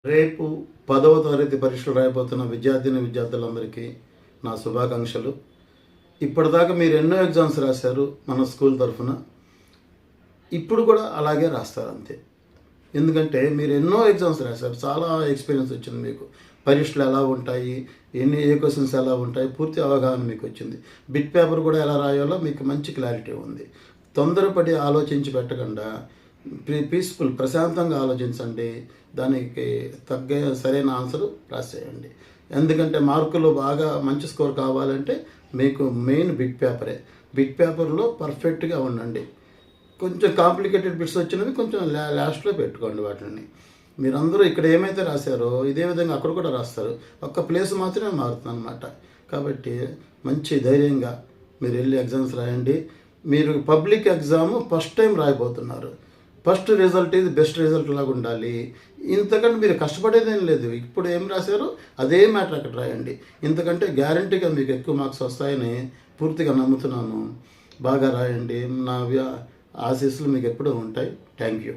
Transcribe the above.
రేపు 10వ తరగతి పరీక్షలు రాయబోతున్న విద్యార్థులందరికీ నా శుభాకాంక్షలు. ఇప్పటిదాకా మీరు ఎన్నో ఎగ్జామ్స్ రాశారు మన స్కూల్ తరఫున. ఇప్పుడు కూడా అలాగే రాస్తారు అంతే. ఎందుకంటే మీరు ఎన్నో ఎగ్జామ్స్ రాశారు, చాలా ఎక్స్పీరియన్స్ వచ్చింది మీకు. పరీక్షలు ఎలా ఉంటాయి, ఏ క్వశ్చన్స్ ఎలా ఉంటాయి, పూర్తి అవగాహన మీకు వచ్చింది. బిట్ పేపర్ కూడా ఎలా రాయాలో మీకు మంచి క్లారిటీ ఉంది. తొందరపడి ఆలోచించి పెట్టకుండా పీస్ఫుల్ ప్రశాంతంగా ఆలోచించండి. దానికి సరైన ఆన్సర్ రాసేయండి. ఎందుకంటే మార్కులు బాగా మంచి స్కోర్ కావాలంటే మీకు మెయిన్ బిట్ పేపరే. బిట్ పేపర్లో పర్ఫెక్ట్గా ఉండండి. కొంచెం కాంప్లికేటెడ్ బిట్స్ వచ్చినవి కొంచెం లాస్ట్లో పెట్టుకోండి. వాటిని మీరందరూ ఇక్కడ ఏమైతే రాశారో ఇదే విధంగా అక్కడ కూడా రాస్తారు. ఒక్క ప్లేస్ మాత్రమే మారుతుంది అన్నమాట. కాబట్టి మంచి ధైర్యంగా మీరు వెళ్ళి ఎగ్జామ్స్ రాయండి. మీరు పబ్లిక్ ఎగ్జామ్ ఫస్ట్ టైం రాయబోతున్నారు. ఫస్ట్ రిజల్ట్ ఇది బెస్ట్ రిజల్ట్ లాగా ఉండాలి. ఇంతకంటే మీరు కష్టపడేదేం లేదు. ఇప్పుడు ఏం రాశారో అదే మ్యాటర్ అక్కడ రాయండి. ఇంతకంటే గ్యారంటీగా మీకు ఎక్కువ మార్క్స్ వస్తాయని పూర్తిగా నమ్ముతున్నాను. బాగా రాయండి. నా ఆశీస్సులు మీకు ఎప్పుడూ ఉంటాయి. Thank you.